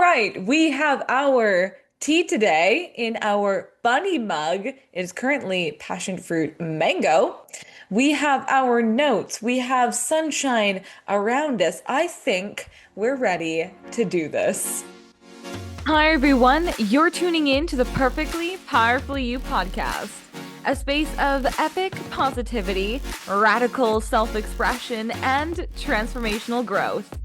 right, we have our tea today in our bunny mug. It is currently passion fruit mango. We have our notes. We have sunshine around us. I think we're ready to do this. Hi, everyone. You're tuning in to the Perfectly Powerfully You podcast, a space of epic positivity, radical self expression, and transformational growth.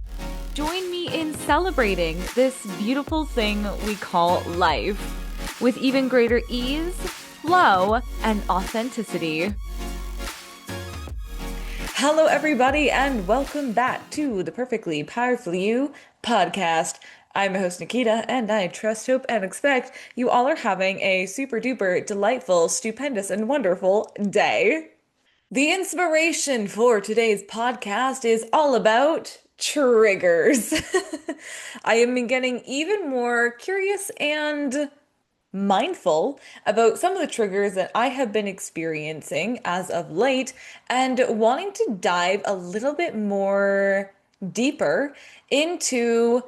Join me in celebrating this beautiful thing we call life with even greater ease, flow, and authenticity. Hello, everybody, and welcome back to the Perfectly Powerfully You podcast. I'm your host, Nikita, and I trust, hope, and expect you all are having a super duper delightful, stupendous, and wonderful day. The inspiration for today's podcast is all about triggers. I am getting even more curious and mindful about some of the triggers that I have been experiencing as of late and wanting to dive a little bit more deeper into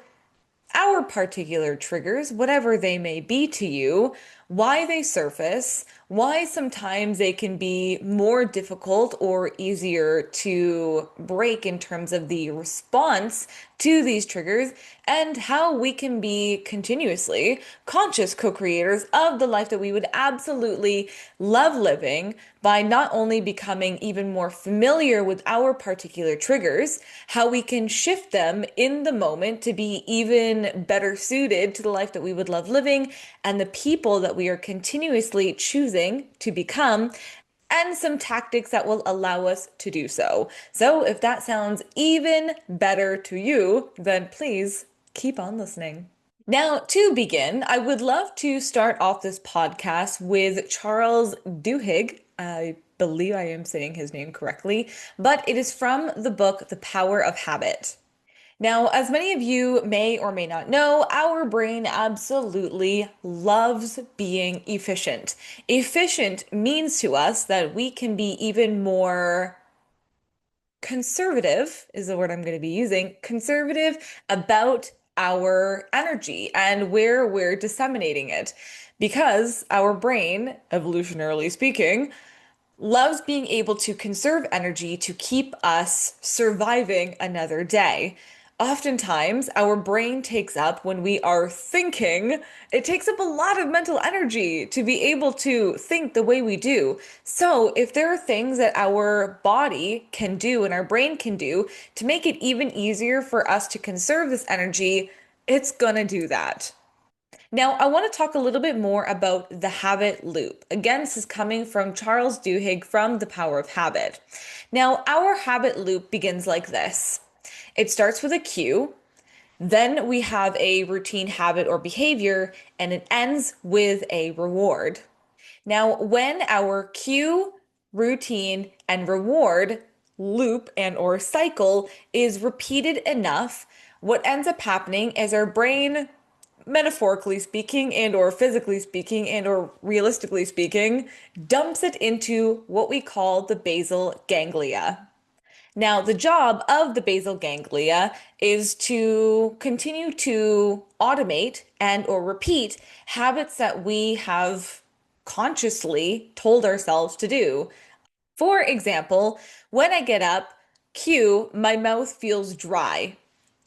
our particular triggers, whatever they may be to you, why they surface, why sometimes they can be more difficult or easier to break in terms of the response to these triggers, and how we can be continuously conscious co-creators of the life that we would absolutely love living by not only becoming even more familiar with our particular triggers, how we can shift them in the moment to be even better suited to the life that we would love living and the people that we are continuously choosing to become, and some tactics that will allow us to do so. So, if that sounds even better to you, then please keep on listening. Now, to begin, I would love to start off this podcast with Charles Duhigg. I believe I am saying his name correctly, but it is from the book The Power of Habit. Now, as many of you may or may not know, our brain absolutely loves being efficient. Efficient means to us that we can be even more conservative, is the word I'm going to be using, conservative about our energy and where we're disseminating it. Because our brain, evolutionarily speaking, loves being able to conserve energy to keep us surviving another day. Oftentimes, our brain takes up when we are thinking, it takes up a lot of mental energy to be able to think the way we do. So, if there are things that our body can do and our brain can do to make it even easier for us to conserve this energy, it's gonna do that. Now, I want to talk a little bit more about the habit loop. Again, this is coming from Charles Duhigg from The Power of Habit. Now, our habit loop begins like this. It starts with a cue, then we have a routine habit or behavior, and it ends with a reward. Now, when our cue, routine, and reward loop and or cycle is repeated enough, what ends up happening is our brain, metaphorically speaking and or physically speaking and or realistically speaking, dumps it into what we call the basal ganglia. Now, the job of the basal ganglia is to continue to automate and or repeat habits that we have consciously told ourselves to do. For example, when I get up, cue, my mouth feels dry.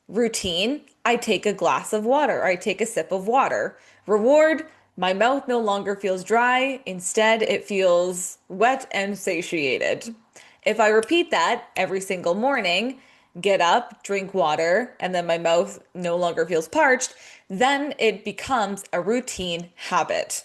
Routine, I take a glass of water, I take a sip of water. Reward, my mouth no longer feels dry, instead, it feels wet and satiated. If I repeat that every single morning, get up, drink water, and then my mouth no longer feels parched, then it becomes a routine habit.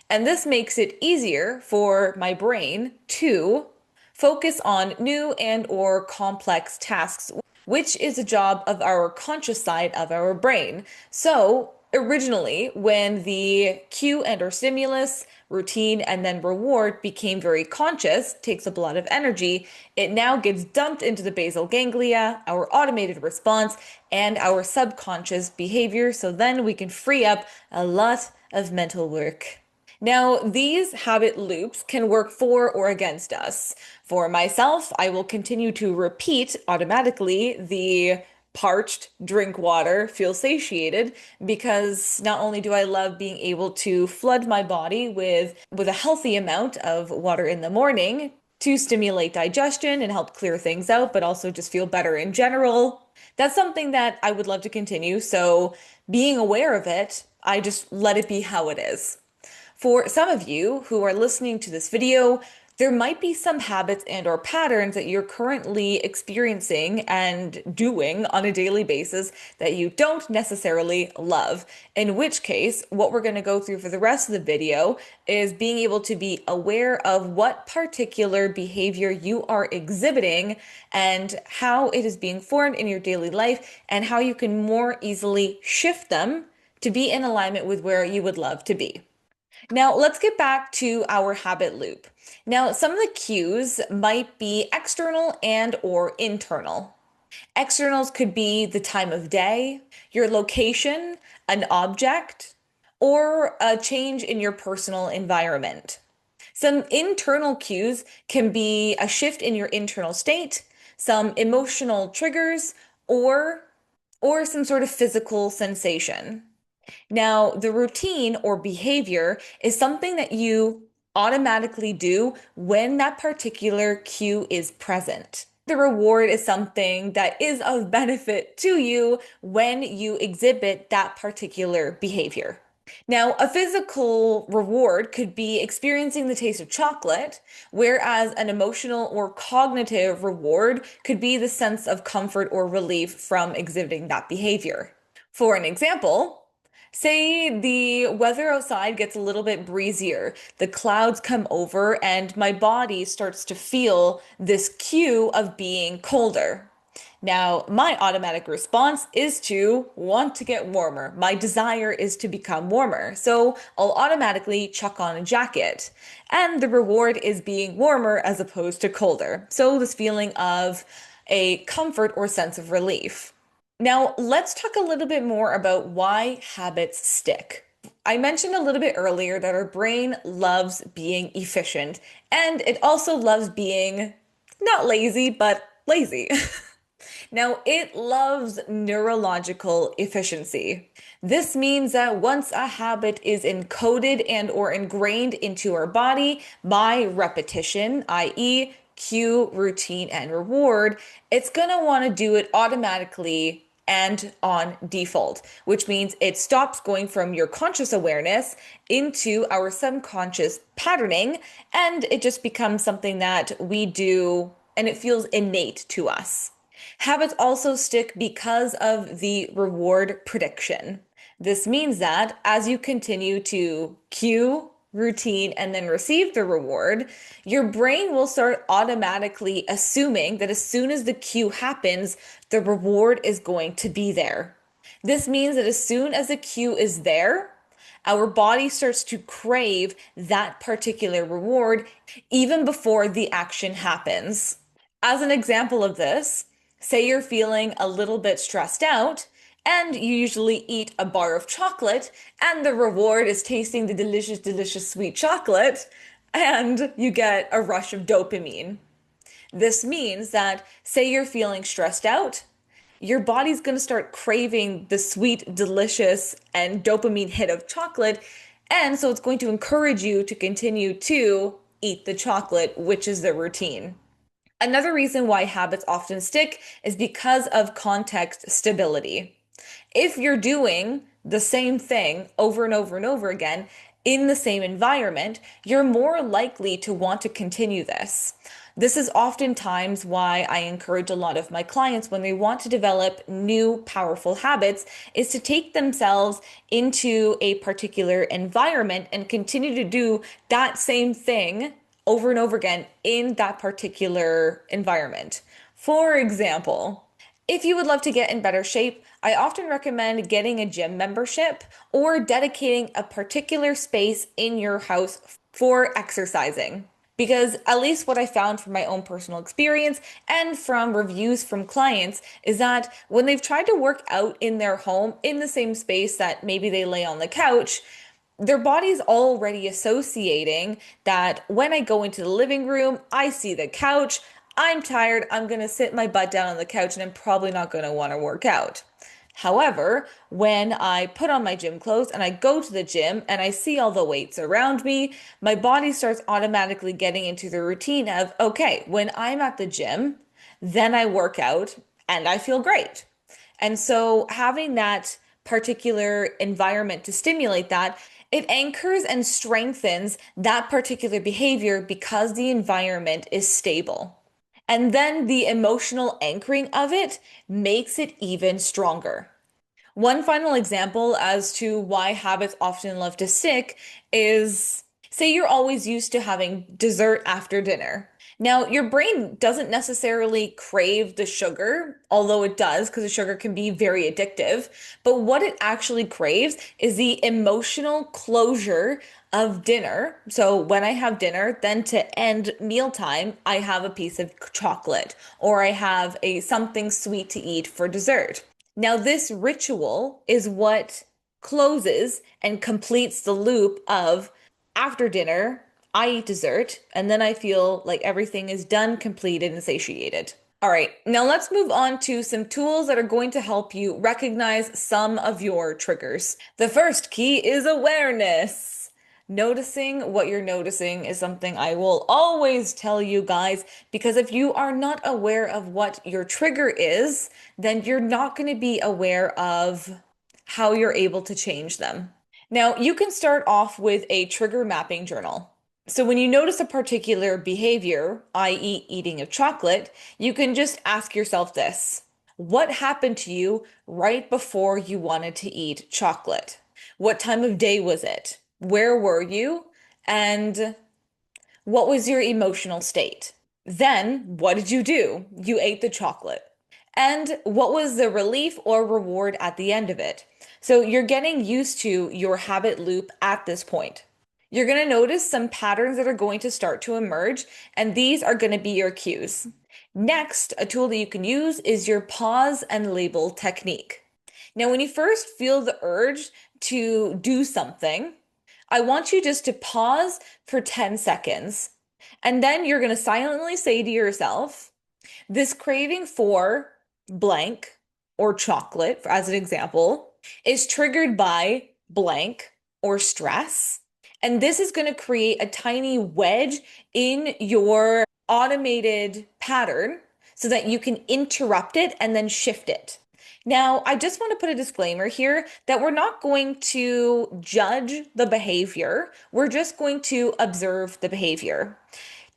And this makes it easier for my brain to focus on new and or complex tasks, which is a job of our conscious side of our brain. So originally, when the cue and or stimulus, routine, and then reward became very conscious, takes up a lot of energy, it now gets dumped into the basal ganglia, our automated response, and our subconscious behavior. So then we can free up a lot of mental work. Now, these habit loops can work for or against us. For myself, I will continue to repeat automatically the parched, drink water, feel satiated, because not only do I love being able to flood my body with a healthy amount of water in the morning to stimulate digestion and help clear things out, but also just feel better in general. That's something that I would love to continue. So being aware of it, I just let it be how it is. For some of you who are listening to this video, there might be some habits and or patterns that you're currently experiencing and doing on a daily basis that you don't necessarily love. In which case, what we're going to go through for the rest of the video is being able to be aware of what particular behavior you are exhibiting and how it is being formed in your daily life and how you can more easily shift them to be in alignment with where you would love to be. Now, let's get back to our habit loop. Now, some of the cues might be external and or internal. Externals could be the time of day, your location, an object, or a change in your personal environment. Some internal cues can be a shift in your internal state, some emotional triggers, or some sort of physical sensation. Now, the routine or behavior is something that you automatically do when that particular cue is present. The reward is something that is of benefit to you when you exhibit that particular behavior. Now, a physical reward could be experiencing the taste of chocolate, whereas an emotional or cognitive reward could be the sense of comfort or relief from exhibiting that behavior. For an example, say the weather outside gets a little bit breezier, the clouds come over, and my body starts to feel this cue of being colder. Now, my automatic response is to want to get warmer. My desire is to become warmer. So I'll automatically chuck on a jacket. And the reward is being warmer as opposed to colder. So this feeling of a comfort or sense of relief. Now, let's talk a little bit more about why habits stick. I mentioned a little bit earlier that our brain loves being efficient, and it also loves being not lazy, but lazy. Now, it loves neurological efficiency. This means that once a habit is encoded and or ingrained into our body by repetition, i.e., cue, routine, and reward, it's going to want to do it automatically and on default, which means it stops going from your conscious awareness into our subconscious patterning, and it just becomes something that we do and it feels innate to us. Habits also stick because of the reward prediction. This means that as you continue to cue, routine, and then receive the reward, your brain will start automatically assuming that as soon as the cue happens, the reward is going to be there. This means that as soon as the cue is there, our body starts to crave that particular reward even before the action happens. As an example of this, say you're feeling a little bit stressed out, and you usually eat a bar of chocolate, and the reward is tasting the delicious, delicious sweet chocolate, and you get a rush of dopamine. This means that, say you're feeling stressed out, your body's going to start craving the sweet, delicious, and dopamine hit of chocolate, and so it's going to encourage you to continue to eat the chocolate, which is the routine. Another reason why habits often stick is because of context stability. If you're doing the same thing over and over and over again in the same environment, you're more likely to want to continue this. This is oftentimes why I encourage a lot of my clients when they want to develop new powerful habits is to take themselves into a particular environment and continue to do that same thing over and over again in that particular environment. For example, if you would love to get in better shape, I often recommend getting a gym membership or dedicating a particular space in your house for exercising. Because at least what I found from my own personal experience and from reviews from clients is that when they've tried to work out in their home in the same space that maybe they lay on the couch, their body's already associating that when I go into the living room, I see the couch, I'm tired, I'm gonna sit my butt down on the couch and I'm probably not gonna want to work out. However, when I put on my gym clothes and I go to the gym and I see all the weights around me, my body starts automatically getting into the routine of, okay, when I'm at the gym, then I work out and I feel great. And so having that particular environment to stimulate that, it anchors and strengthens that particular behavior because the environment is stable. And then the emotional anchoring of it makes it even stronger. One final example as to why habits often love to stick is say you're always used to having dessert after dinner. Now, your brain doesn't necessarily crave the sugar, although it does because the sugar can be very addictive. But what it actually craves is the emotional closure of dinner. So when I have dinner, then to end mealtime, I have a piece of chocolate or I have a something sweet to eat for dessert. Now, this ritual is what closes and completes the loop of after dinner, I eat dessert, and then I feel like everything is done, completed, and satiated. All right, now let's move on to some tools that are going to help you recognize some of your triggers. The first key is awareness. Noticing what you're noticing is something I will always tell you guys because if you are not aware of what your trigger is, then you're not going to be aware of how you're able to change them. Now, you can start off with a trigger mapping journal. So when you notice a particular behavior, i.e., eating of chocolate, you can just ask yourself this. What happened to you right before you wanted to eat chocolate? What time of day was it? Where were you? And what was your emotional state? Then, what did you do? You ate the chocolate. And what was the relief or reward at the end of it? So you're getting used to your habit loop at this point. You're going to notice some patterns that are going to start to emerge, and these are going to be your cues. Next, a tool that you can use is your pause and label technique. Now, when you first feel the urge to do something, I want you just to pause for 10 seconds. And then you're going to silently say to yourself, this craving for blank or chocolate, as an example, is triggered by blank or stress. And this is going to create a tiny wedge in your automated pattern so that you can interrupt it and then shift it. Now, I just want to put a disclaimer here that we're not going to judge the behavior. We're just going to observe the behavior.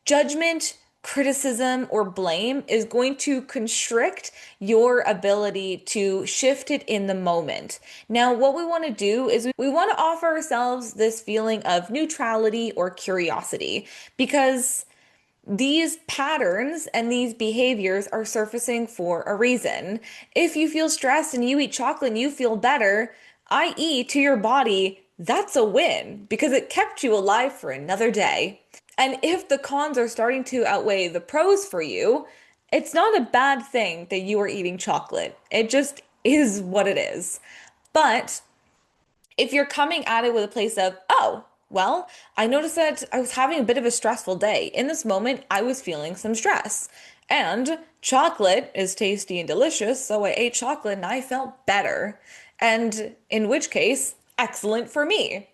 Judgment, criticism, or blame is going to constrict your ability to shift it in the moment. Now, what we want to do is we want to offer ourselves this feeling of neutrality or curiosity because these patterns and these behaviors are surfacing for a reason. If you feel stressed and you eat chocolate and you feel better, i.e., to your body, that's a win because it kept you alive for another day. And if the cons are starting to outweigh the pros for you, it's not a bad thing that you are eating chocolate. It just is what it is. But if you're coming at it with a place of, oh, well, I noticed that I was having a bit of a stressful day. In this moment, I was feeling some stress. And chocolate is tasty and delicious, so I ate chocolate and I felt better. And in which case, excellent for me.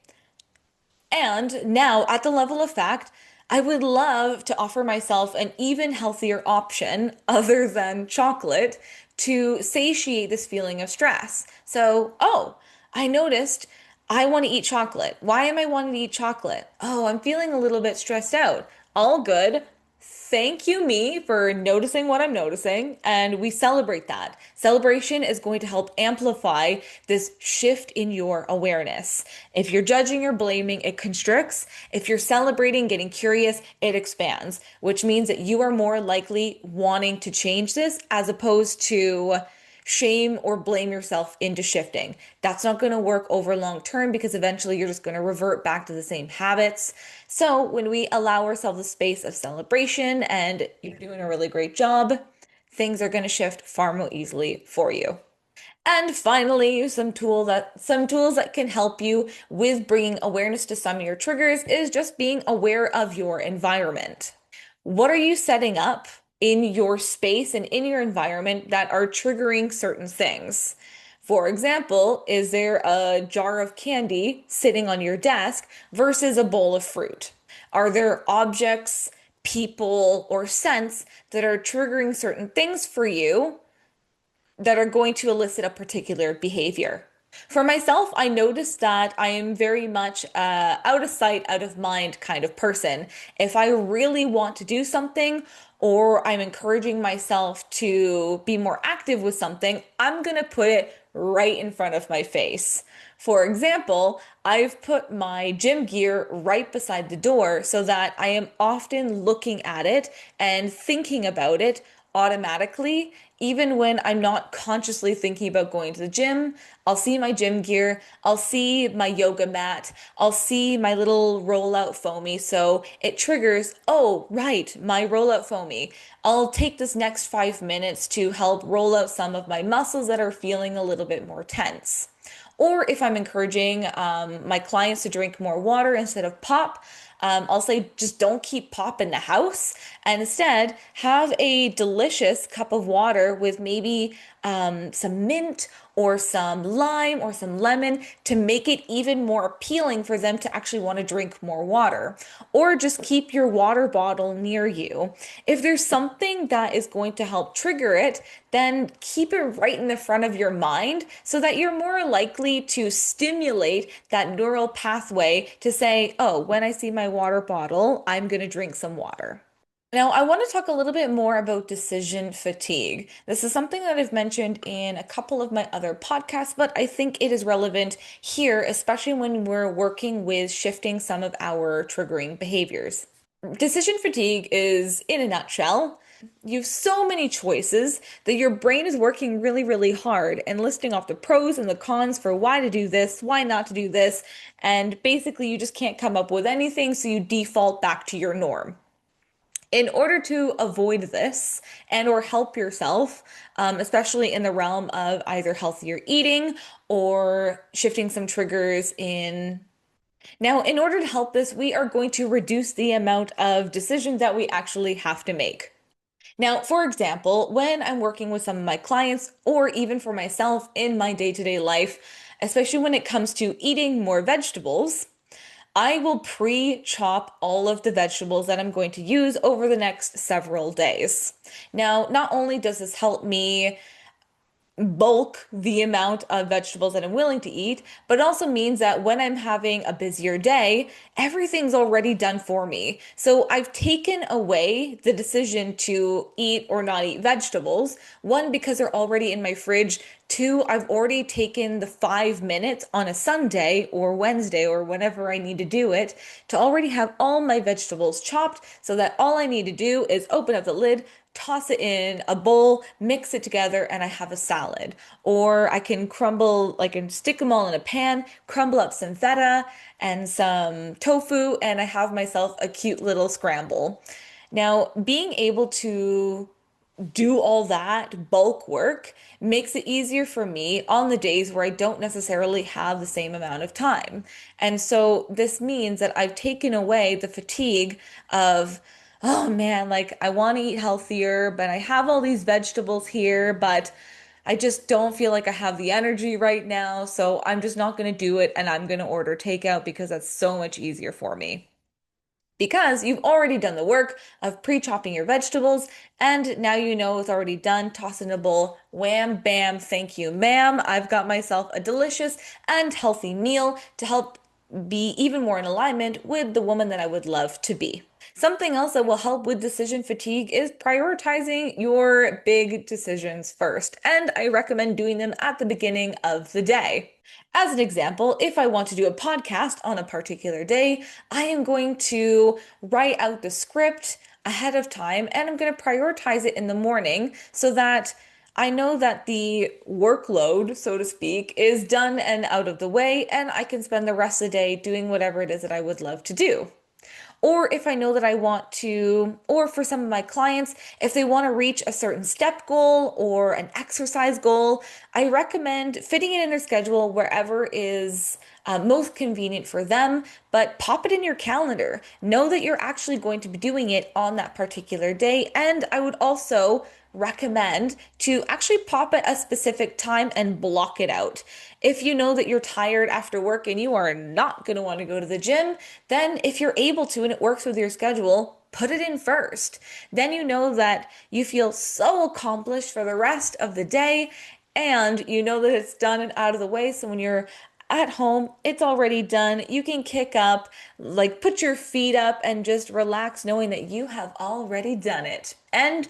And now, at the level of fact, I would love to offer myself an even healthier option other than chocolate to satiate this feeling of stress. So, oh, I noticed I want to eat chocolate. Why am I wanting to eat chocolate? Oh, I'm feeling a little bit stressed out. All good. Thank you, me, for noticing what I'm noticing, and we celebrate that. Celebration is going to help amplify this shift in your awareness. If you're judging or blaming, it constricts. If you're celebrating, getting curious, it expands, which means that you are more likely wanting to change this as opposed to shame or blame yourself into shifting. That's not going to work over long term because eventually you're just going to revert back to the same habits. So when we allow ourselves a space of celebration and you're doing a really great job, things are going to shift far more easily for you. And finally, some tools that can help you with bringing awareness to some of your triggers is just being aware of your environment. What are you setting up in your space and in your environment that are triggering certain things. For example, is there a jar of candy sitting on your desk versus a bowl of fruit? Are there objects, people, or scents that are triggering certain things for you that are going to elicit a particular behavior? For myself, I noticed that I am very much out of sight, out of mind kind of person. If I really want to do something or I'm encouraging myself to be more active with something, I'm going to put it right in front of my face. For example, I've put my gym gear right beside the door so that I am often looking at it and thinking about it automatically, even when I'm not consciously thinking about going to the gym. I'll see my gym gear, I'll see my yoga mat, I'll see my little rollout foamy. So it triggers, oh, right, my rollout foamy. I'll take this next 5 minutes to help roll out some of my muscles that are feeling a little bit more tense. Or if I'm encouraging my clients to drink more water instead of pop, I'll say just don't keep pop in the house and instead have a delicious cup of water with maybe some mint or some lime or some lemon to make it even more appealing for them to actually want to drink more water. Or just keep your water bottle near you. If there's something that is going to help trigger it, then keep it right in the front of your mind so that you're more likely to stimulate that neural pathway to say, oh, when I see my water bottle, I'm going to drink some water. Now, I want to talk a little bit more about decision fatigue. This is something that I've mentioned in a couple of my other podcasts, but I think it is relevant here, especially when we're working with shifting some of our triggering behaviors. Decision fatigue is, in a nutshell, you have so many choices that your brain is working really, really hard and listing off the pros and the cons for why to do this, why not to do this, and basically you just can't come up with anything, so you default back to your norm. In order to avoid this and or help yourself, especially in the realm of either healthier eating or shifting some triggers in. Now, in order to help this, we are going to reduce the amount of decisions that we actually have to make. Now, for example, when I'm working with some of my clients or even for myself in my day-to-day life, especially when it comes to eating more vegetables, I will pre-chop all of the vegetables that I'm going to use over the next several days. Now, not only does this help me bulk the amount of vegetables that I'm willing to eat, but it also means that when I'm having a busier day, everything's already done for me. So I've taken away the decision to eat or not eat vegetables. One, because they're already in my fridge. Two, I've already taken the 5 minutes on a Sunday or Wednesday or whenever I need to do it to already have all my vegetables chopped so that all I need to do is open up the lid, toss it in a bowl, mix it together, and I have a salad. Or I can crumble, like, and stick them all in a pan, crumble up some feta and some tofu, and I have myself a cute little scramble. Now, being able to do all that bulk work makes it easier for me on the days where I don't necessarily have the same amount of time. And so this means that I've taken away the fatigue of, oh man, like I want to eat healthier, but I have all these vegetables here, but I just don't feel like I have the energy right now. So I'm just not going to do it and I'm going to order takeout because that's so much easier for me because you've already done the work of pre-chopping your vegetables and now you know it's already done. Toss in a bowl. Wham, bam, thank you, ma'am. I've got myself a delicious and healthy meal to help be even more in alignment with the woman that I would love to be. Something else that will help with decision fatigue is prioritizing your big decisions first, and I recommend doing them at the beginning of the day. As an example, if I want to do a podcast on a particular day, I am going to write out the script ahead of time and I'm going to prioritize it in the morning so that I know that the workload, so to speak, is done and out of the way, and I can spend the rest of the day doing whatever it is that I would love to do. Or if I know that I want to, or for some of my clients, if they want to reach a certain step goal or an exercise goal, I recommend fitting it in their schedule wherever is most convenient for them, but pop it in your calendar. Know that you're actually going to be doing it on that particular day. And I would also recommend to actually pop at a specific time and block it out. If you know that you're tired after work and you are not going to want to go to the gym, then if you're able to and it works with your schedule, put it in first. Then you know that you feel so accomplished for the rest of the day and you know that it's done and out of the way. So when you're at home, it's already done. You can kick up, like put your feet up and just relax knowing that you have already done it. And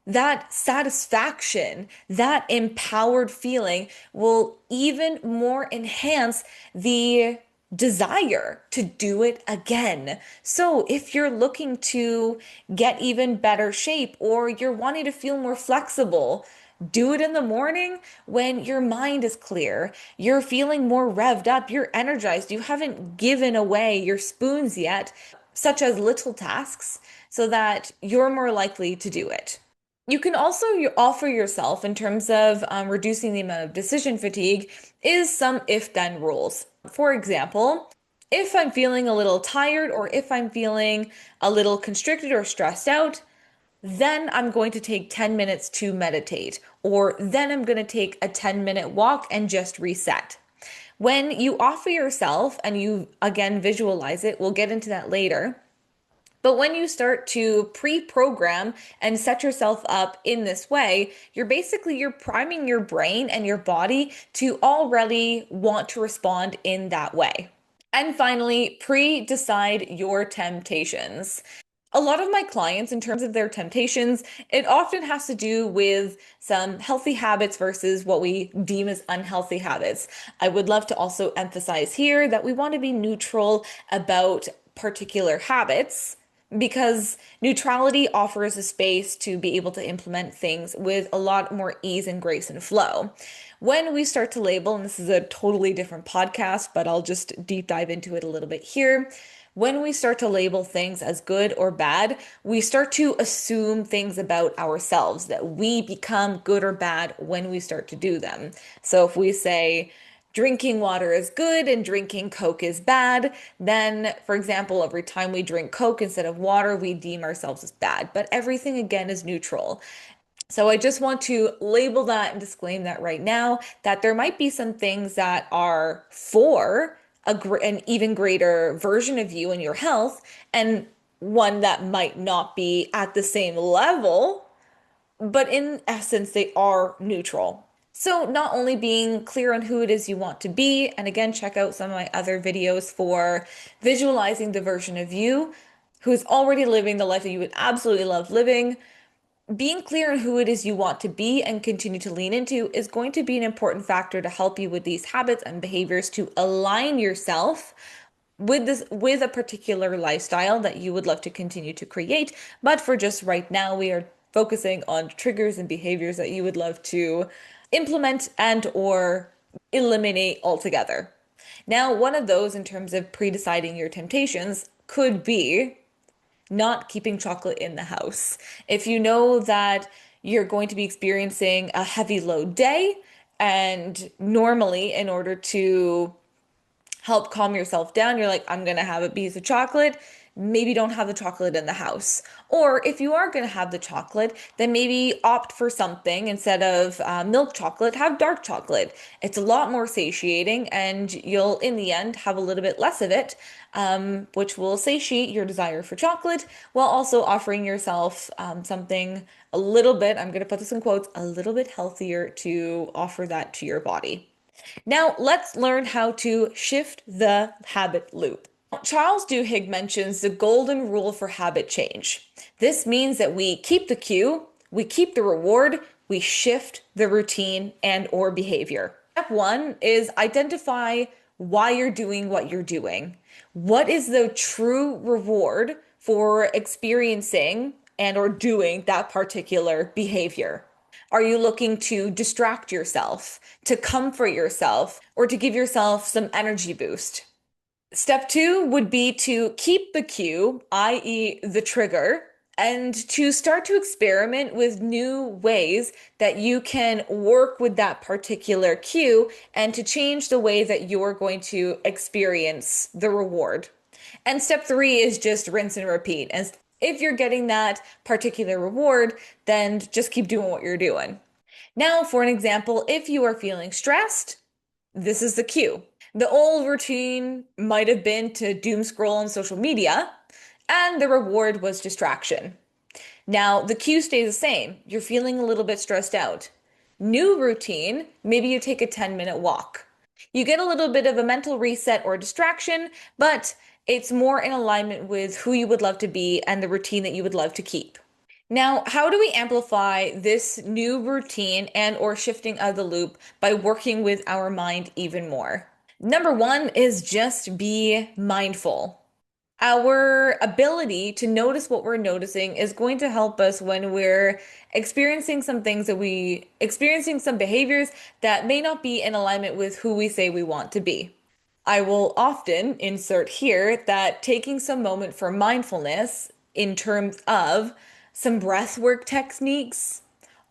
that satisfaction, that empowered feeling will even more enhance the desire to do it again. So if you're looking to get even better shape or you're wanting to feel more flexible, do it in the morning when your mind is clear, you're feeling more revved up, you're energized, you haven't given away your spoons yet, such as little tasks, so that you're more likely to do it. You can also offer yourself in terms of reducing the amount of decision fatigue is some if-then rules. For example, if I'm feeling a little tired or if I'm feeling a little constricted or stressed out, then I'm going to take 10 minutes to meditate, or then I'm going to take a 10-minute walk and just reset. When you offer yourself and you again visualize it, we'll get into that later. But when you start to pre-program and set yourself up in this way, you're priming your brain and your body to already want to respond in that way. And finally, pre-decide your temptations. A lot of my clients, in terms of their temptations, it often has to do with some healthy habits versus what we deem as unhealthy habits. I would love to also emphasize here that we want to be neutral about particular habits because neutrality offers a space to be able to implement things with a lot more ease and grace and flow. When we start to label, and this is a totally different podcast, but I'll just deep dive into it a little bit here. When we start to label things as good or bad, we start to assume things about ourselves that we become good or bad when we start to do them. So if we say, drinking water is good and drinking Coke is bad, then, for example, every time we drink Coke instead of water, we deem ourselves as bad. But everything again is neutral. So I just want to label that and disclaim that right now that there might be some things that are for an even greater version of you and your health, and one that might not be at the same level, but in essence, they are neutral. So not only being clear on who it is you want to be, and again, check out some of my other videos for visualizing the version of you who's already living the life that you would absolutely love living. Being clear on who it is you want to be and continue to lean into is going to be an important factor to help you with these habits and behaviors to align yourself with a particular lifestyle that you would love to continue to create. But for just right now, we are focusing on triggers and behaviors that you would love to implement and or eliminate altogether. Now, one of those in terms of pre-deciding your temptations could be not keeping chocolate in the house. If you know that you're going to be experiencing a heavy load day, and normally, in order to help calm yourself down, you're like, I'm gonna have a piece of chocolate. Maybe don't have the chocolate in the house. Or if you are going to have the chocolate, then maybe opt for something instead of milk chocolate, have dark chocolate. It's a lot more satiating, and you'll, in the end, have a little bit less of it, which will satiate your desire for chocolate while also offering yourself something a little bit, I'm going to put this in quotes, a little bit healthier to offer that to your body. Now, let's learn how to shift the habit loop. Charles Duhigg mentions the golden rule for habit change. This means that we keep the cue, we keep the reward, we shift the routine and or behavior. Step one is identify why you're doing what you're doing. What is the true reward for experiencing and or doing that particular behavior? Are you looking to distract yourself, to comfort yourself, or to give yourself some energy boost? Step two would be to keep the cue, i.e., the trigger, and to start to experiment with new ways that you can work with that particular cue and to change the way that you're going to experience the reward. And step three is just rinse and repeat. And if you're getting that particular reward, then just keep doing what you're doing. Now, for an example, if you are feeling stressed, this is the cue. The old routine might have been to doom scroll on social media, and the reward was distraction. Now, the cue stays the same. You're feeling a little bit stressed out. New routine, maybe you take a 10-minute walk. You get a little bit of a mental reset or distraction, but it's more in alignment with who you would love to be and the routine that you would love to keep. Now, how do we amplify this new routine and or shifting of the loop by working with our mind even more? Number one is just be mindful. Our ability to notice what we're noticing is going to help us when we're experiencing some behaviors that may not be in alignment with who we say we want to be. I will often insert here that taking some moment for mindfulness in terms of some breath work techniques,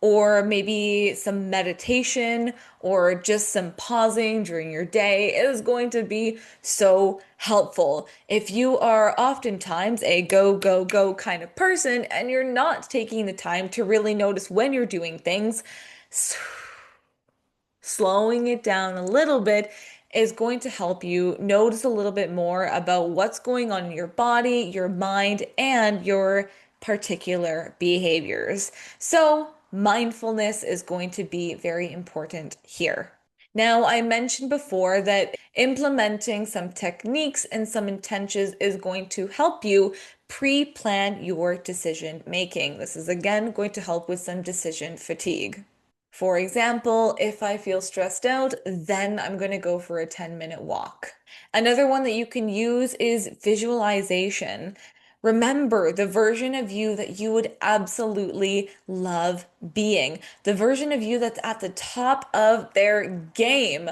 or maybe some meditation, or just some pausing during your day is going to be so helpful. If you are oftentimes a go, go, go kind of person and you're not taking the time to really notice when you're doing things, slowing it down a little bit is going to help you notice a little bit more about what's going on in your body, your mind, and your particular behaviors. So, mindfulness is going to be very important here. Now, I mentioned before that implementing some techniques and some intentions is going to help you pre-plan your decision making. This is again going to help with some decision fatigue. For example, if I feel stressed out, then I'm going to go for a 10-minute walk. Another one that you can use is visualization. Remember the version of you that you would absolutely love being, the version of you that's at the top of their game.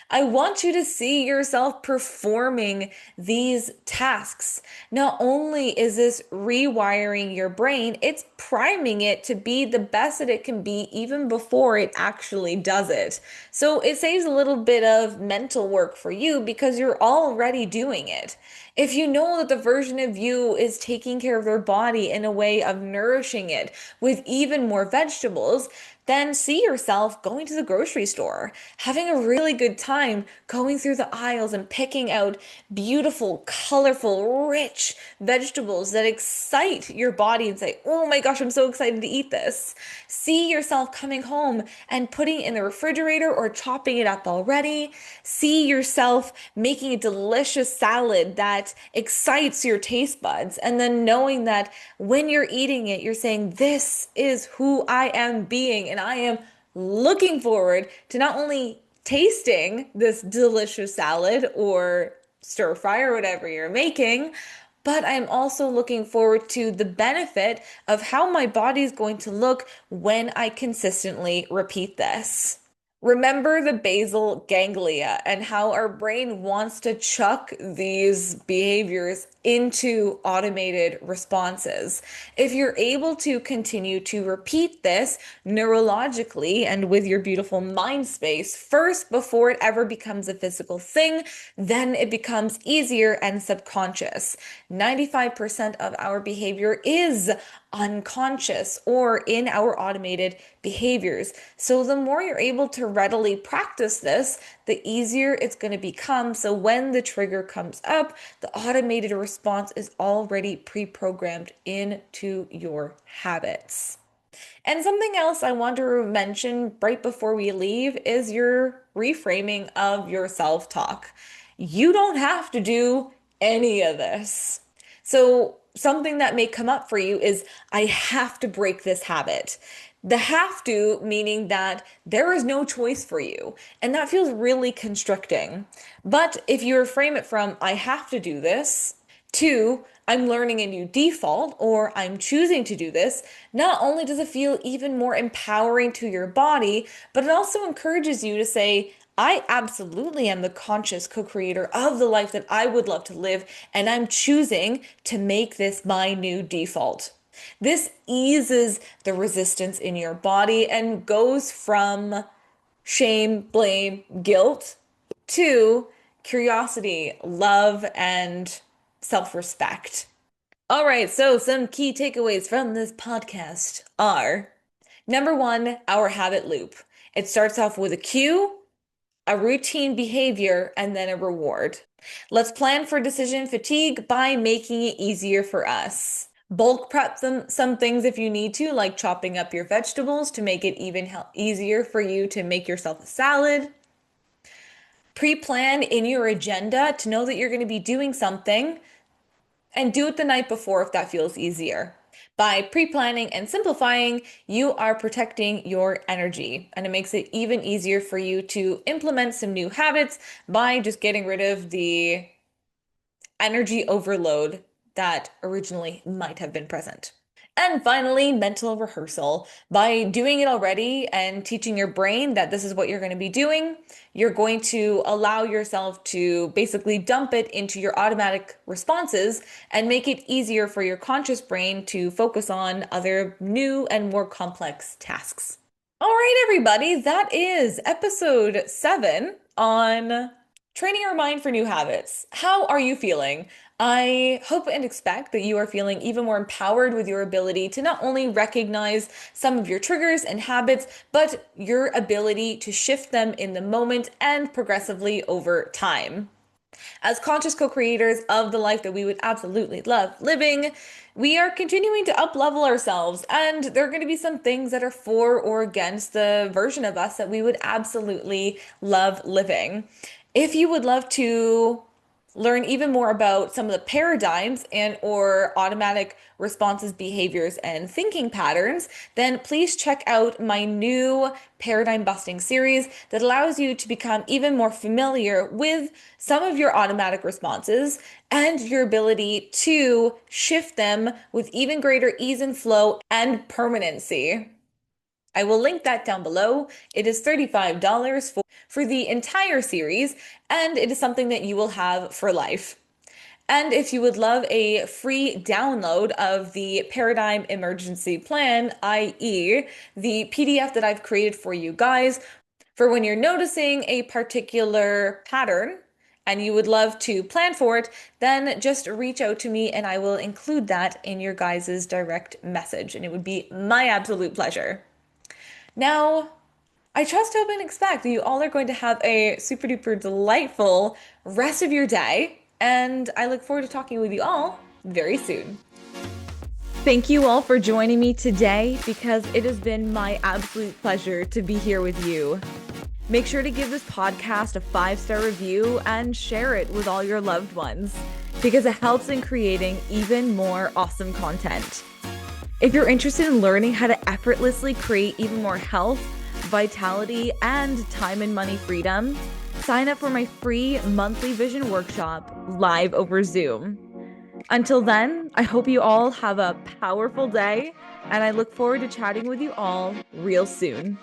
I want you to see yourself performing these tasks. Not only is this rewiring your brain, it's priming it to be the best that it can be even before it actually does it. So it saves a little bit of mental work for you because you're already doing it. If you know that the version of you is taking care of their body in a way of nourishing it with even more vegetables, then see yourself going to the grocery store, having a really good time going through the aisles and picking out beautiful, colorful, rich vegetables that excite your body and say, oh my gosh, I'm so excited to eat this. See yourself coming home and putting it in the refrigerator or chopping it up already. See yourself making a delicious salad that excites your taste buds. And then knowing that when you're eating it, you're saying, this is who I am being. And I am looking forward to not only tasting this delicious salad or stir fry or whatever you're making, but I'm also looking forward to the benefit of how my body is going to look when I consistently repeat this. Remember the basal ganglia and how our brain wants to chuck these behaviors into automated responses. If you're able to continue to repeat this neurologically and with your beautiful mind space first before it ever becomes a physical thing, then it becomes easier and subconscious. 95% of our behavior is unconscious or in our automated behaviors. So the more you're able to readily practice this, the easier it's going to become. So when the trigger comes up, the automated response is already pre-programmed into your habits. And something else I want to mention right before we leave is your reframing of your self-talk. You don't have to do any of this. So, something that may come up for you is, I have to break this habit. The have to meaning that there is no choice for you. And that feels really constricting. But if you reframe it from, I have to do this, to, I'm learning a new default or I'm choosing to do this, not only does it feel even more empowering to your body, but it also encourages you to say, I absolutely am the conscious co-creator of the life that I would love to live, and I'm choosing to make this my new default. This eases the resistance in your body and goes from shame, blame, guilt to curiosity, love, and self-respect. All right, so some key takeaways from this podcast are number one, our habit loop. It starts off with a cue, a routine behavior, and then a reward. Let's plan for decision fatigue by making it easier for us. Bulk prep some things if you need to, like chopping up your vegetables to make it even easier for you to make yourself a salad. Pre-plan in your agenda to know that you're going to be doing something and do it the night before if that feels easier. By pre-planning and simplifying, you are protecting your energy, and it makes it even easier for you to implement some new habits by just getting rid of the energy overload that originally might have been present. And finally, mental rehearsal. By doing it already and teaching your brain that this is what you're going to be doing, you're going to allow yourself to basically dump it into your automatic responses and make it easier for your conscious brain to focus on other new and more complex tasks. All right, everybody, that is episode 7 on training our mind for new habits. How are you feeling? I hope and expect that you are feeling even more empowered with your ability to not only recognize some of your triggers and habits, but your ability to shift them in the moment and progressively over time. As conscious co-creators of the life that we would absolutely love living, we are continuing to up-level ourselves, and there are going to be some things that are for or against the version of us that we would absolutely love living. If you would love to learn even more about some of the paradigms and or automatic responses, behaviors, and thinking patterns, then please check out my new paradigm busting series that allows you to become even more familiar with some of your automatic responses and your ability to shift them with even greater ease and flow and permanency. I will link that down below. It is $35 for the entire series, and it is something that you will have for life. And if you would love a free download of the Paradigm Emergency Plan, i.e., the PDF that I've created for you guys, for when you're noticing a particular pattern and you would love to plan for it, then just reach out to me and I will include that in your guys' direct message. And it would be my absolute pleasure. Now, I trust, hope, and expect that you all are going to have a super duper delightful rest of your day, and I look forward to talking with you all very soon. Thank you all for joining me today because it has been my absolute pleasure to be here with you. Make sure to give this podcast a 5-star review and share it with all your loved ones because it helps in creating even more awesome content. If you're interested in learning how to effortlessly create even more health, vitality, and time and money freedom, sign up for my free monthly vision workshop live over Zoom. Until then, I hope you all have a powerful day, and I look forward to chatting with you all real soon.